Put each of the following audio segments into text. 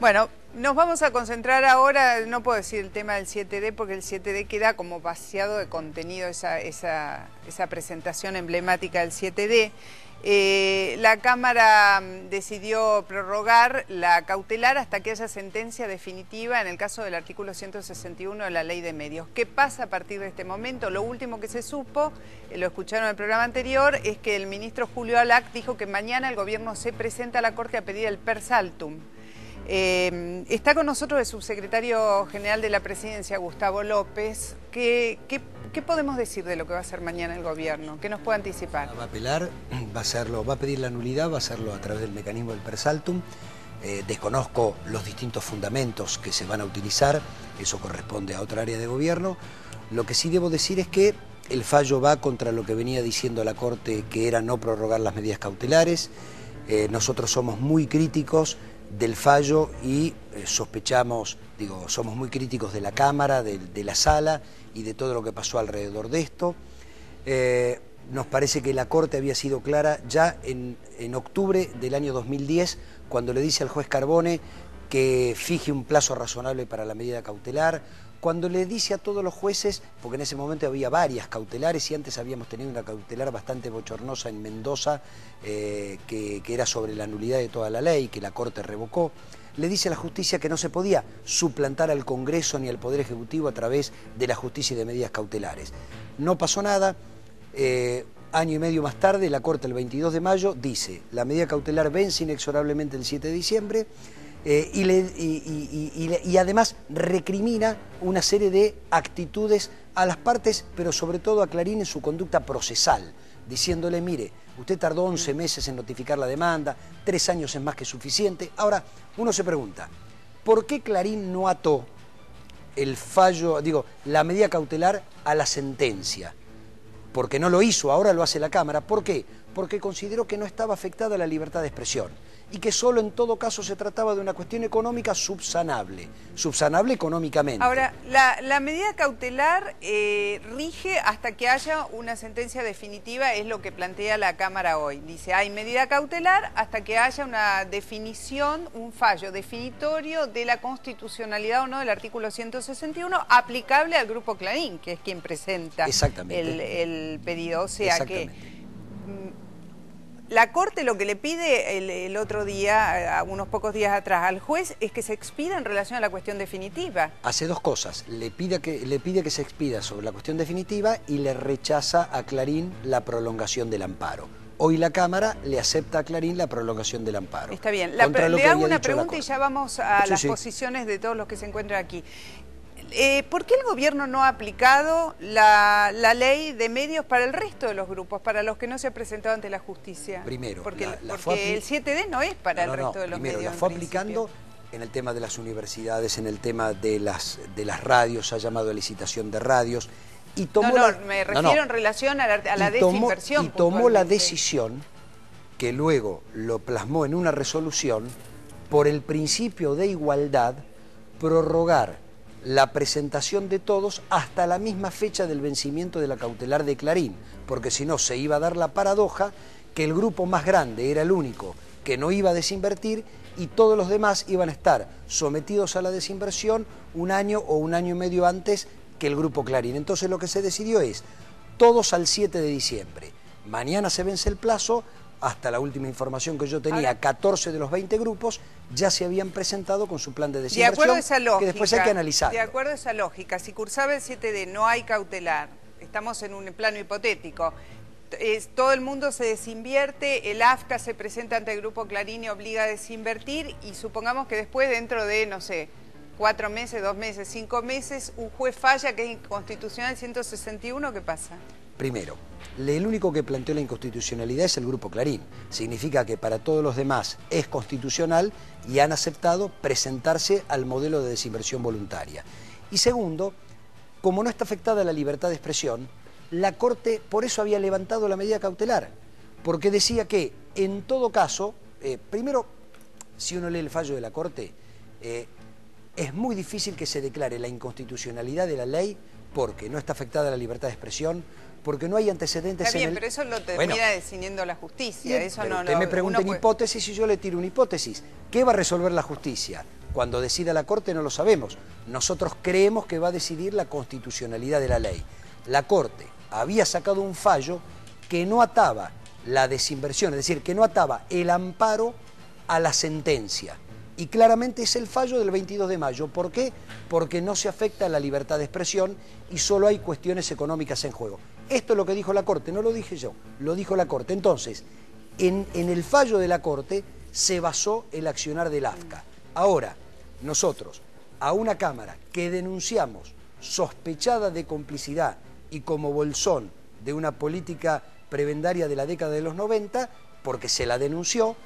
Bueno, nos vamos a concentrar ahora, no puedo decir el tema del 7D porque el 7D queda como vaciado de contenido esa presentación emblemática del 7D. La Cámara decidió prorrogar la cautelar hasta que haya sentencia definitiva en el caso del artículo 161 de la Ley de Medios. ¿Qué pasa a partir de este momento? Lo último que se supo, lo escucharon en el programa anterior, es que el ministro Julio Alac dijo que mañana el gobierno se presenta a la Corte a pedir el per saltum. Está con nosotros el subsecretario general de la Presidencia, Gustavo López. ¿Qué podemos decir de lo que va a hacer mañana el gobierno? ¿Qué nos puede anticipar? Va a apelar, va a pedir la nulidad, va a hacerlo a través del mecanismo del per saltum. Desconozco los distintos fundamentos que se van a utilizar, eso corresponde a otra área de gobierno. Lo que sí debo decir es que el fallo va contra lo que venía diciendo la Corte, que era no prorrogar las medidas cautelares. Nosotros somos muy críticos del fallo y somos muy críticos de la Cámara, de la Sala y de todo lo que pasó alrededor de esto. Nos parece que la Corte había sido clara ya en octubre del año 2010, cuando le dice al juez Carbone que fije un plazo razonable para la medida cautelar, cuando le dice a todos los jueces, porque en ese momento había varias cautelares y antes habíamos tenido una cautelar bastante bochornosa en Mendoza, que era sobre la nulidad de toda la ley, que la Corte revocó, le dice a la justicia que no se podía suplantar al Congreso ni al Poder Ejecutivo a través de la justicia y de medidas cautelares. No pasó nada. Año y medio más tarde, la Corte el 22 de mayo dice, la medida cautelar vence inexorablemente el 7 de diciembre, y además recrimina una serie de actitudes a las partes, pero sobre todo a Clarín en su conducta procesal, diciéndole, mire, usted tardó 11 meses en notificar la demanda, 3 años es más que suficiente. Ahora, uno se pregunta, ¿por qué Clarín no ató el fallo, la medida cautelar a la sentencia? Porque no lo hizo, ahora lo hace la Cámara. ¿Por qué? Porque consideró que no estaba afectada la libertad de expresión y que solo en todo caso se trataba de una cuestión económica subsanable económicamente. Ahora, la medida cautelar rige hasta que haya una sentencia definitiva, es lo que plantea la Cámara hoy. Dice, hay medida cautelar hasta que haya una definición, un fallo definitorio de la constitucionalidad o no del artículo 161 aplicable al Grupo Clarín, que es quien presenta el pedido. O sea que la Corte lo que le pide el otro día, unos pocos días atrás, al juez es que se expida en relación a la cuestión definitiva. Hace dos cosas, le pide que se expida sobre la cuestión definitiva y le rechaza a Clarín la prolongación del amparo. Hoy la Cámara le acepta a Clarín la prolongación del amparo. Está bien, le hago una pregunta y ya vamos a las posiciones de todos los que se encuentran aquí. ¿Por qué el gobierno no ha aplicado la ley de medios para el resto de los grupos, para los que no se ha presentado ante la justicia? Primero, porque el 7D no es para el resto de los medios. Primero, la fue aplicando en el tema de las universidades, en el tema de las radios, ha llamado a licitación de radios. Y tomó me refiero en relación a la desinversión. Y tomó la decisión, que luego lo plasmó en una resolución, por el principio de igualdad, prorrogar la presentación de todos hasta la misma fecha del vencimiento de la cautelar de Clarín, porque si no se iba a dar la paradoja que el grupo más grande era el único que no iba a desinvertir y todos los demás iban a estar sometidos a la desinversión un año o un año y medio antes que el grupo Clarín. Entonces lo que se decidió es todos al 7 de diciembre. Mañana se vence el plazo. Hasta la última información que yo tenía, 14 de los 20 grupos ya se habían presentado con su plan de desinversión, de acuerdo a esa lógica, que después hay que analizar. De acuerdo a esa lógica, si cursaba el 7D, no hay cautelar, estamos en un plano hipotético, todo el mundo se desinvierte, el AFCA se presenta ante el Grupo Clarín y obliga a desinvertir, y supongamos que después, dentro de, no sé, 4 meses, 2 meses, 5 meses, un juez falla que es inconstitucional 161, ¿qué pasa? Primero, el único que planteó la inconstitucionalidad es el Grupo Clarín. Significa que para todos los demás es constitucional y han aceptado presentarse al modelo de desinversión voluntaria. Y segundo, como no está afectada la libertad de expresión, la Corte por eso había levantado la medida cautelar, porque decía que en todo caso, primero, si uno lee el fallo de la Corte, es muy difícil que se declare la inconstitucionalidad de la ley porque no está afectada la libertad de expresión, porque no hay antecedentes. Está bien, pero eso lo termina decidiendo la justicia. Bien, eso usted me pregunta en hipótesis y yo le tiro una hipótesis. ¿Qué va a resolver la justicia? Cuando decida la Corte no lo sabemos. Nosotros creemos que va a decidir la constitucionalidad de la ley. La Corte había sacado un fallo que no ataba la desinversión, es decir, que no ataba el amparo a la sentencia. Y claramente es el fallo del 22 de mayo. ¿Por qué? Porque no se afecta a la libertad de expresión y solo hay cuestiones económicas en juego. Esto es lo que dijo la Corte, no lo dije yo, lo dijo la Corte. Entonces, en el fallo de la Corte se basó el accionar del AFCA. Ahora, nosotros, a una Cámara que denunciamos sospechada de complicidad y como bolsón de una política prebendaria de la década de los 90, porque se la denunció,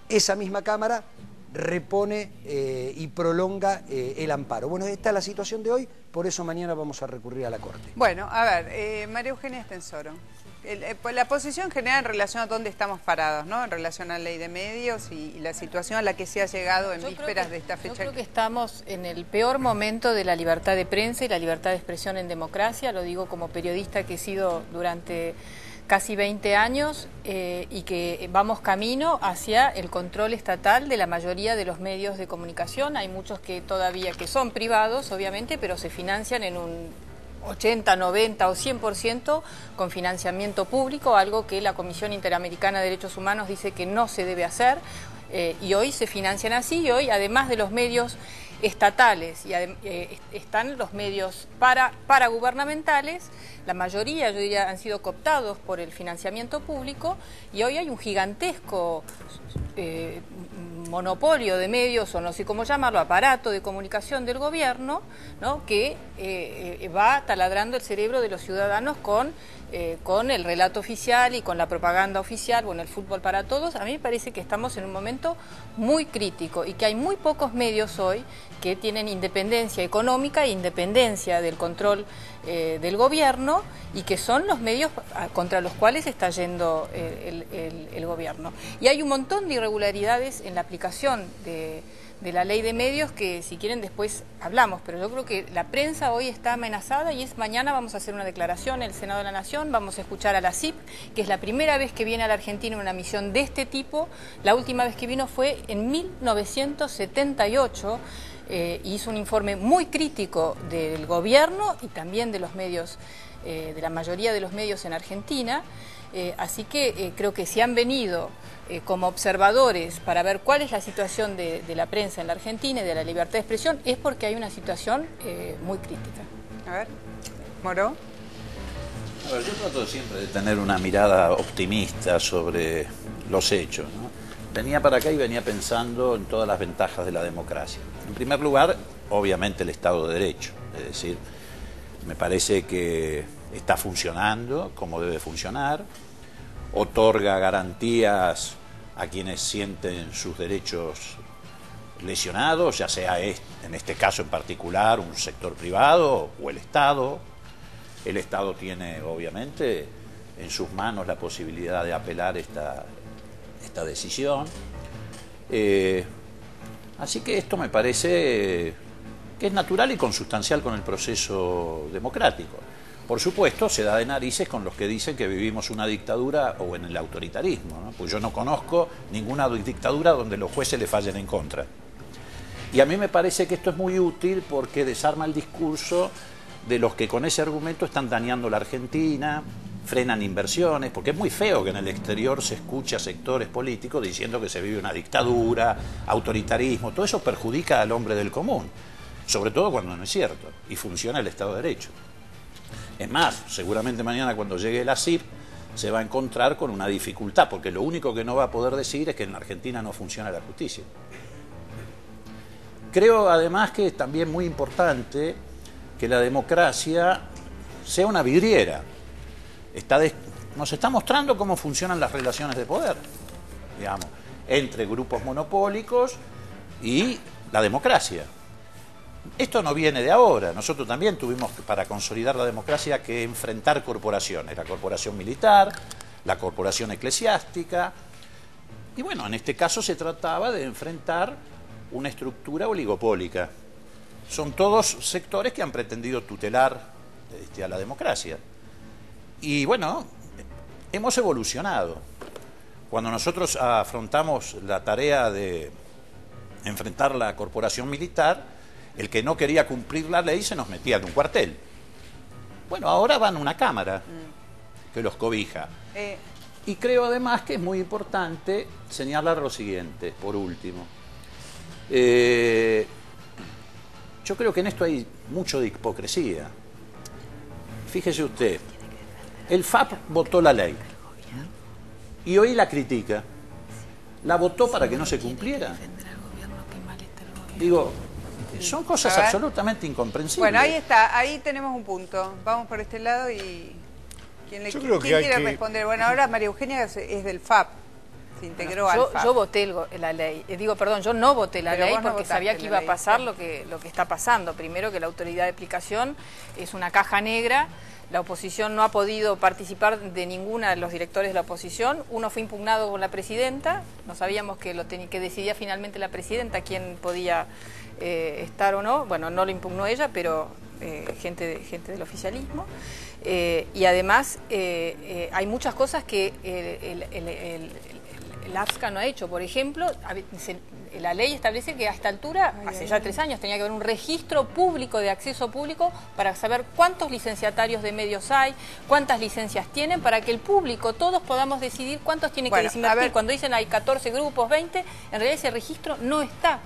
esa misma Cámara repone y prolonga el amparo. Bueno, esta es la situación de hoy, por eso mañana vamos a recurrir a la Corte. Bueno, a ver, María Eugenia Estensoro, la posición general en relación a dónde estamos parados, ¿no? En relación a la ley de medios y la situación a la que se ha llegado en vísperas de esta fecha. Yo creo que estamos en el peor momento de la libertad de prensa y la libertad de expresión en democracia, lo digo como periodista que he sido durante casi 20 años y que vamos camino hacia el control estatal de la mayoría de los medios de comunicación. Hay muchos que todavía que son privados, obviamente, pero se financian en un 80, 90 o 100% con financiamiento público, algo que la Comisión Interamericana de Derechos Humanos dice que no se debe hacer, y hoy se financian así, y hoy además de los medios estatales y están los medios paragubernamentales, la mayoría, yo diría, han sido cooptados por el financiamiento público, y hoy hay un gigantesco monopolio de medios, o no sé cómo llamarlo, aparato de comunicación del gobierno, ¿no? Que va taladrando el cerebro de los ciudadanos con el relato oficial y con la propaganda oficial, bueno, el fútbol para todos. A mí me parece que estamos en un momento muy crítico y que hay muy pocos medios hoy que tienen independencia económica e independencia del control del gobierno, y que son los medios contra los cuales está yendo el gobierno. Y hay un montón de irregularidades en la aplicación de la ley de medios que, si quieren, después hablamos, pero yo creo que la prensa hoy está amenazada, y mañana vamos a hacer una declaración en el Senado de la Nación, vamos a escuchar a la CIP, que es la primera vez que viene a la Argentina una misión de este tipo. La última vez que vino fue en 1978, hizo un informe muy crítico del gobierno y también de los medios, de la mayoría de los medios en Argentina, así que creo que si han venido como observadores para ver cuál es la situación de la prensa en la Argentina y de la libertad de expresión, es porque hay una situación muy crítica. A ver, Moró. A ver, yo trato siempre de tener una mirada optimista sobre los hechos, ¿no? Venía para acá y venía pensando en todas las ventajas de la democracia. En primer lugar, obviamente el Estado de Derecho, es decir, me parece que está funcionando como debe funcionar, otorga garantías a quienes sienten sus derechos lesionados, ya sea en este caso en particular un sector privado o el Estado. El Estado tiene obviamente en sus manos la posibilidad de apelar esta decisión. Así que esto me parece que es natural y consustancial con el proceso democrático. Por supuesto, se da de narices con los que dicen que vivimos una dictadura o en el autoritarismo, ¿no? Pues yo no conozco ninguna dictadura donde los jueces le fallen en contra. Y a mí me parece que esto es muy útil porque desarma el discurso de los que con ese argumento están dañando la Argentina, frenan inversiones, porque es muy feo que en el exterior se escuche a sectores políticos diciendo que se vive una dictadura, autoritarismo. Todo eso perjudica al hombre del común, sobre todo cuando no es cierto y funciona el Estado de Derecho. Es más, seguramente mañana cuando llegue la CIP se va a encontrar con una dificultad, porque lo único que no va a poder decir es que en la Argentina no funciona la justicia. Creo además que es también muy importante que la democracia sea una vidriera. Nos está mostrando cómo funcionan las relaciones de poder, digamos, entre grupos monopólicos y la democracia. Esto no viene de ahora. Nosotros también tuvimos, para consolidar la democracia, que enfrentar corporaciones, la corporación militar, la corporación eclesiástica, y bueno, en este caso se trataba de enfrentar una estructura oligopólica. Son todos sectores que han pretendido tutelar a la democracia. Y bueno, hemos evolucionado. Cuando nosotros afrontamos la tarea de enfrentar la corporación militar, el que no quería cumplir la ley se nos metía en un cuartel. Bueno, ahora van a una cámara que los cobija. Y creo además que es muy importante señalar lo siguiente, por último. Yo creo que en esto hay mucho de hipocresía. Fíjese usted, el FAP votó la ley y hoy la critica. ¿La votó para que no se cumpliera? Digo, son cosas absolutamente incomprensibles. Bueno, ahí está, ahí tenemos un punto. Vamos por este lado y... ¿Quién quiere responder? Bueno, ahora María Eugenia es del FAP. Se integró al FAP. Yo voté la ley. Yo no voté la ley porque sabía que iba a pasar lo que está pasando. Primero, que la autoridad de aplicación es una caja negra. La oposición no ha podido participar de ninguna de los directores de la oposición. Uno fue impugnado con la presidenta. No sabíamos que decidía finalmente la presidenta quién podía estar o no. Bueno, no lo impugnó ella, pero gente del oficialismo. Y además hay muchas cosas que el AFSCA no ha hecho. Por ejemplo, la ley establece que a esta altura, hace ya 3 años, tenía que haber un registro público de acceso público para saber cuántos licenciatarios de medios hay, cuántas licencias tienen, para que el público, todos podamos decidir cuántos tienen que desinvertir. Cuando dicen hay 14 grupos, 20, en realidad ese registro no está.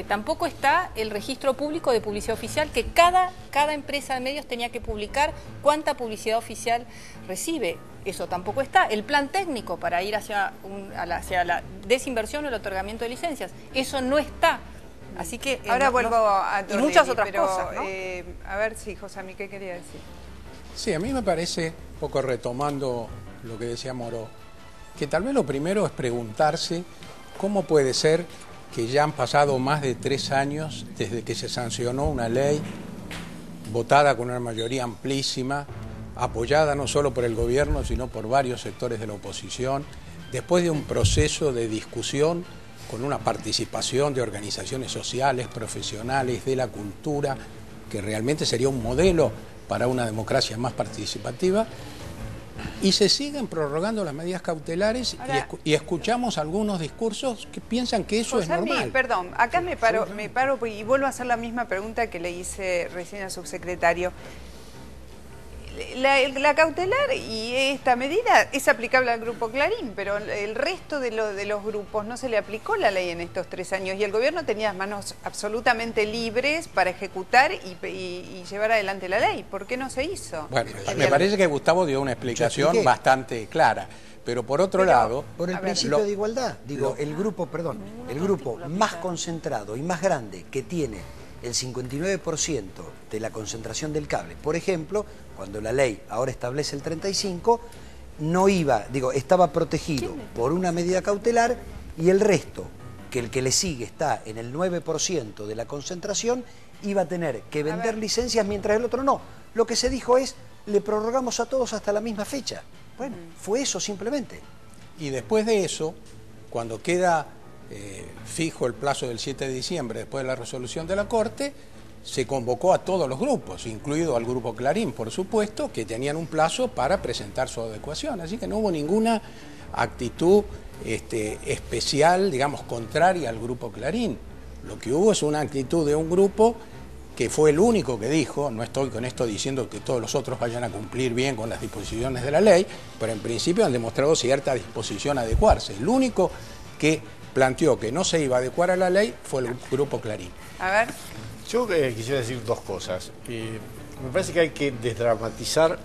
Tampoco está el registro público de publicidad oficial, que cada empresa de medios tenía que publicar cuánta publicidad oficial recibe. Eso tampoco está. El plan técnico para ir hacia la desinversión o el otorgamiento de licencias, eso no está. Así que ahora vuelvo a Torelli, y muchas otras cosas, ¿no? A ver, sí, Josami, ¿qué quería decir? Sí, a mí me parece, un poco retomando lo que decía Moró, que tal vez lo primero es preguntarse cómo puede ser que ya han pasado más de 3 años desde que se sancionó una ley votada con una mayoría amplísima, apoyada no solo por el gobierno, sino por varios sectores de la oposición, después de un proceso de discusión con una participación de organizaciones sociales, profesionales, de la cultura, que realmente sería un modelo para una democracia más participativa, y se siguen prorrogando las medidas cautelares. Ahora, y escuchamos algunos discursos que piensan que eso es normal. Perdón, acá me paro y vuelvo a hacer la misma pregunta que le hice recién al subsecretario. La cautelar y esta medida es aplicable al Grupo Clarín, pero el resto de los grupos no se le aplicó la ley en estos 3 años y el gobierno tenía las manos absolutamente libres para ejecutar y llevar adelante la ley. ¿Por qué no se hizo? Bueno, me parece que Gustavo dio una explicación bastante clara. Pero por otro lado... Por el principio de igualdad. Digo, el grupo más concentrado y más grande que tiene el 59% de la concentración del cable, por ejemplo, cuando la ley ahora establece el 35%, estaba protegido por una medida cautelar, y el resto, que el que le sigue está en el 9% de la concentración, iba a tener que vender licencias mientras el otro no. Lo que se dijo es, le prorrogamos a todos hasta la misma fecha. Bueno, fue eso simplemente. Y después de eso, cuando queda fijo el plazo del 7 de diciembre, después de la resolución de la Corte, se convocó a todos los grupos, incluido al Grupo Clarín, por supuesto, que tenían un plazo para presentar su adecuación. Así que no hubo ninguna actitud especial, digamos, contraria al Grupo Clarín. Lo que hubo es una actitud de un grupo que fue el único que dijo, no estoy con esto diciendo que todos los otros vayan a cumplir bien con las disposiciones de la ley, pero en principio han demostrado cierta disposición a adecuarse. El único que planteó que no se iba a adecuar a la ley fue el Grupo Clarín. A ver. Yo quisiera decir 2 cosas. Me parece que hay que desdramatizar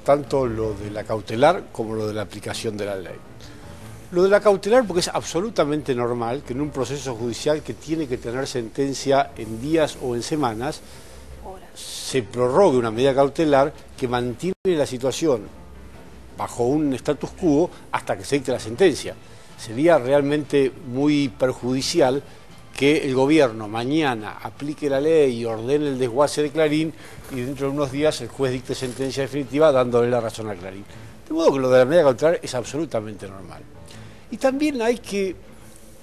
tanto lo de la cautelar como lo de la aplicación de la ley. Lo de la cautelar porque es absolutamente normal que en un proceso judicial que tiene que tener sentencia en días o en semanas, se prorrogue una medida cautelar que mantiene la situación bajo un status quo hasta que se dicte la sentencia. Sería realmente muy perjudicial que el gobierno mañana aplique la ley y ordene el desguace de Clarín y dentro de unos días el juez dicte sentencia definitiva dándole la razón a Clarín. De modo que lo de la medida cautelar es absolutamente normal. Y también hay que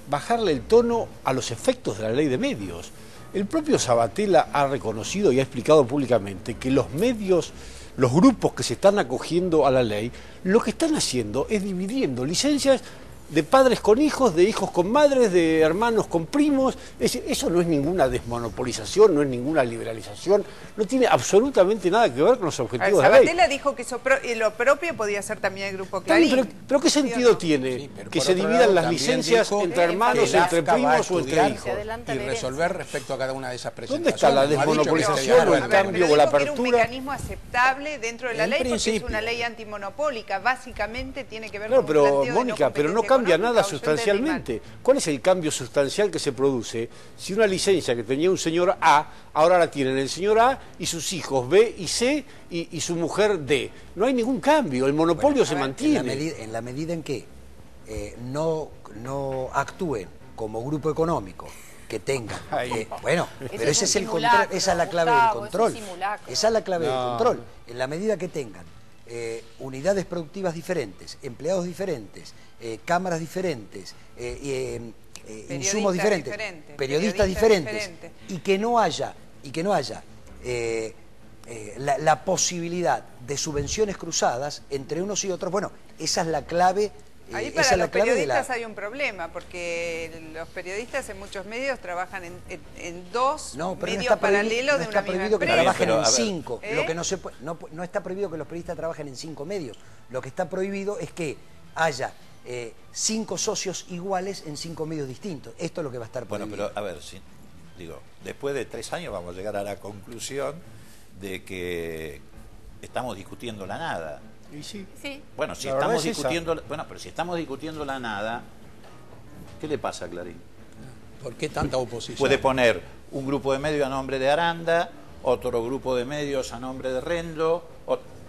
bajarle el tono a los efectos de la ley de medios. El propio Sabatella ha reconocido y ha explicado públicamente que los medios, los grupos que se están acogiendo a la ley, lo que están haciendo es dividiendo licencias de padres con hijos, de hijos con madres, de hermanos con primos. Es decir, eso no es ninguna desmonopolización, no es ninguna liberalización, no tiene absolutamente nada que ver con los objetivos de la ley. Sabatella dijo que lo propio podía ser también el Grupo Clarín. Pero ¿qué sentido tiene Sí, pero que por se otro dividan lado, las también licencias dijo entre hermanos, que el entre AFCA va a primos o entre estudiar hijos? adelanta y la herencia. resolver respecto a cada una de esas ¿Dónde presentaciones. está la No ha dicho que desmonopolización esté o de el acuerdo. cambio Pero o la dijo que era un apertura? mecanismo aceptable dentro de la En ley porque es principio. una ley antimonopólica. Básicamente tiene que ver Claro, con un pero planteo de Mónica, pero no competencia cambia económica, nada o yo entendí mal. sustancialmente. ¿Cuál es el cambio sustancial que se produce si una licencia que tenía un señor A, ahora la tienen el señor A y sus hijos B y C y su mujer D? No hay ningún cambio, el monopolio se mantiene. En la medida en que no actúen como grupo económico, que tengan. Bueno, pero es ese un es el control, simulacro, esa es la clave del Gustavo, control. es un simulacro. Esa es la clave del No. control. En la medida que tengan unidades productivas diferentes, empleados diferentes, cámaras diferentes, insumos diferentes, periodistas diferentes, y que no haya la posibilidad de subvenciones cruzadas entre unos y otros. Bueno, esa es la clave. Ahí esa para es la los clave periodistas hay un problema, porque los periodistas en muchos medios trabajan en dos medios paralelos de una misma prohibido que empresa. trabajen Pero, en a ver. 5. Lo que no está prohibido que los periodistas trabajen en 5 medios. Lo que está prohibido es que haya 5 socios iguales en 5 medios distintos. Esto es lo que va a estar Bueno, prohibido. pero a ver, después de 3 años vamos a llegar a la conclusión de que estamos discutiendo la nada. Y sí. Sí. Bueno, si La verdad estamos es esa. discutiendo, pero si estamos discutiendo la nada, ¿qué le pasa a Clarín? ¿Por qué tanta oposición? Puede poner un grupo de medios a nombre de Aranda, otro grupo de medios a nombre de Rendo.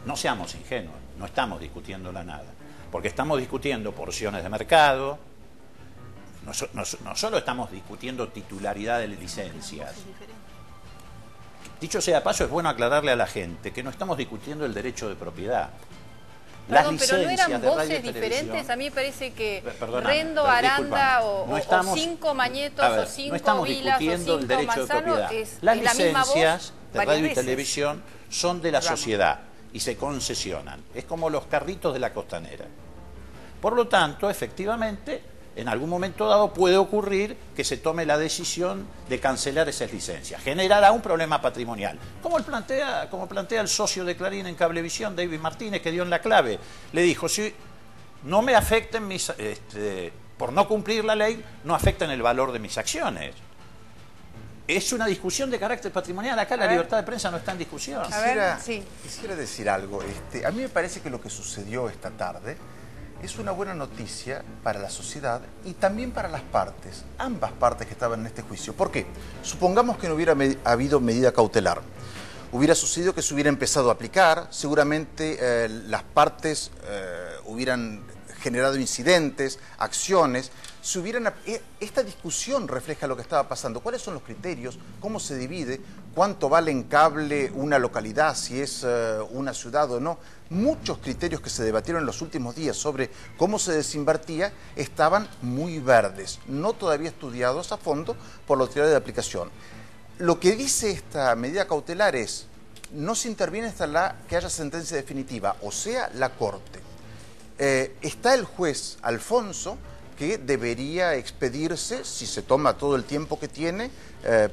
No seamos ingenuos, no estamos discutiendo la nada, porque estamos discutiendo porciones de mercado, no solo estamos discutiendo titularidad de licencias. Dicho sea de paso, es bueno aclararle a la gente que no estamos discutiendo el derecho de propiedad. Perdón, pero no eran de radio voces y televisión. diferentes. A mí me parece que Perdóname, Rendo, pero Aranda discúlpame, o 5 Mañetos a ver, o 5 no estamos Vilas o discutiendo 5 el derecho de Manzano propiedad. es Las la misma voz licencias de varias radio y veces. televisión son de la Vamos. sociedad y se concesionan. Es como los carritos de la costanera. Por lo tanto, efectivamente, en algún momento dado puede ocurrir que se tome la decisión de cancelar esas licencias. Generará un problema patrimonial. Como plantea el socio de Clarín en Cablevisión, David Martínez, que dio en la clave. Le dijo, si no me afecten mis... por no cumplir la ley, no afectan el valor de mis acciones. Es una discusión de carácter patrimonial. Acá la libertad de prensa no está en discusión. A ver, sí. Quisiera decir algo. A mí me parece que lo que sucedió esta tarde es una buena noticia para la sociedad y también para las partes, ambas partes que estaban en este juicio. ¿Por qué? Supongamos que no hubiera habido medida cautelar. Hubiera sucedido que se hubiera empezado a aplicar, seguramente las partes hubieran generado incidentes, acciones. Esta discusión refleja lo que estaba pasando. ¿Cuáles son los criterios? ¿Cómo se divide? ¿Cuánto vale en cable una localidad? Si es una ciudad o no. Muchos criterios que se debatieron en los últimos días sobre cómo se desinvertía estaban muy verdes, no todavía estudiados a fondo por la autoridad de aplicación. Lo que dice esta medida cautelar es, no se interviene hasta que haya sentencia definitiva, o sea, la Corte. Está el juez Alfonso, que debería expedirse, si se toma todo el tiempo que tiene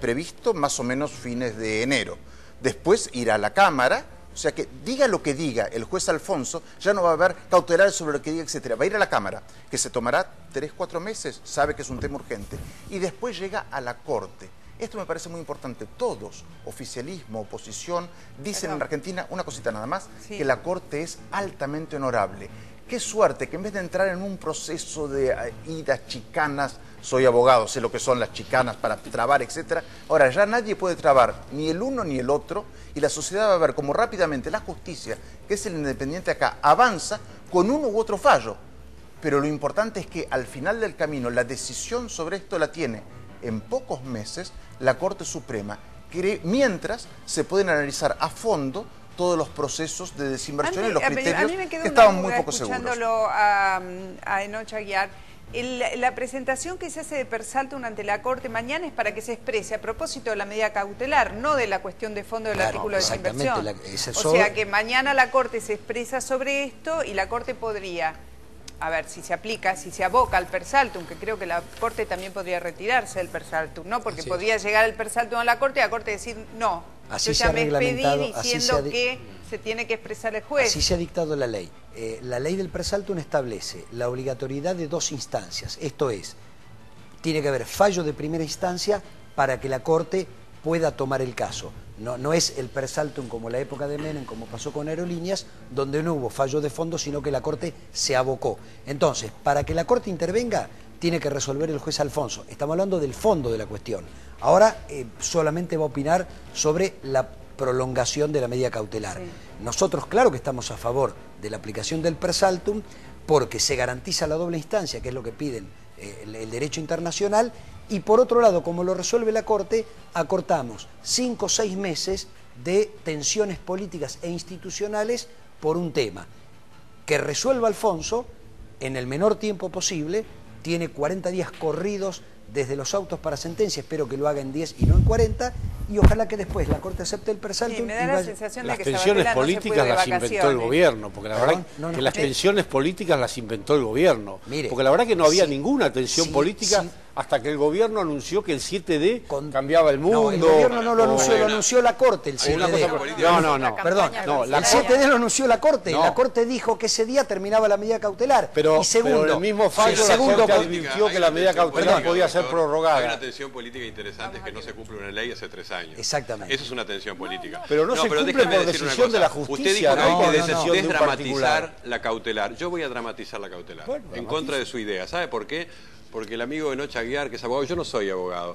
previsto, más o menos fines de enero. Después irá a la Cámara, o sea que diga lo que diga el juez Alfonso, ya no va a haber cautelar sobre lo que diga, etcétera. Va a ir a la Cámara, que se tomará 3-4 meses, sabe que es un tema urgente, y después llega a la Corte. Esto me parece muy importante. Todos, oficialismo, oposición, dicen en Argentina, una cosita nada más, que la Corte es altamente honorable. Qué suerte que en vez de entrar en un proceso de idas, chicanas, soy abogado, sé lo que son las chicanas para trabar, etcétera. Ahora ya nadie puede trabar ni el uno ni el otro y la sociedad va a ver cómo rápidamente la justicia, que es el independiente acá, avanza con uno u otro fallo. Pero lo importante es que al final del camino la decisión sobre esto la tiene en pocos meses la Corte Suprema, mientras se pueden analizar a fondo todos los procesos de desinversión y los criterios que estaban muy poco seguros. Escuchándolo a Enoch Aguiar, la presentación que se hace de Persaltum ante la Corte mañana es para que se exprese a propósito de la medida cautelar, no de la cuestión de fondo del artículo de desinversión. O sea que mañana la Corte se expresa sobre esto y la Corte podría a ver, si se aplica, si se aboca al per saltum, que creo que la Corte también podría retirarse del per saltum, ¿no? Porque podría llegar el per saltum a la Corte y la Corte decir, no, así yo se ya ha me expedí reglamentado, diciendo que se tiene que expresar el juez. Así se ha dictado la ley. La ley del per saltum establece la obligatoriedad de 2 instancias. Esto es, tiene que haber fallo de primera instancia para que la Corte pueda tomar el caso. No es el per saltum como la época de Menem, como pasó con Aerolíneas, donde no hubo fallo de fondo, sino que la Corte se abocó. Entonces, para que la Corte intervenga, tiene que resolver el juez Alfonso. Estamos hablando del fondo de la cuestión. Ahora solamente va a opinar sobre la prolongación de la medida cautelar. Sí. Nosotros, claro que estamos a favor de la aplicación del per saltum, porque se garantiza la doble instancia, que es lo que piden el derecho internacional, y por otro lado, como lo resuelve la Corte, acortamos 5 o 6 meses de tensiones políticas e institucionales por un tema. Que resuelva Alfonso en el menor tiempo posible, tiene 40 días corridos desde los autos para sentencia, espero que lo haga en 10 y no en 40, y ojalá que después la Corte acepte el per saltum. Sí, me da la sensación de que las tensiones políticas las inventó el gobierno, porque la verdad que las tensiones políticas las inventó el gobierno. Mire, porque la verdad que no había ninguna tensión política hasta que el gobierno anunció que el 7D cambiaba el mundo. No, el gobierno no lo anunció, lo anunció la Corte, el 7D. No. Perdón, el 7D lo anunció la Corte, y la Corte dijo que ese día terminaba la medida cautelar. Y segundo, pero en el mismo fallo la Corte advirtió que la medida cautelar podía ser prorrogada. Hay una tensión política interesante, es que no se cumple una ley hace 3 años. Exactamente. Eso es una tensión política. Pero no se cumple por decisión de la justicia. Usted dijo que hay que desdramatizar la cautelar. Yo voy a dramatizar la cautelar, en contra de su idea. ¿Sabe por qué? Porque el amigo de Noche Aguiar, que es abogado, yo no soy abogado,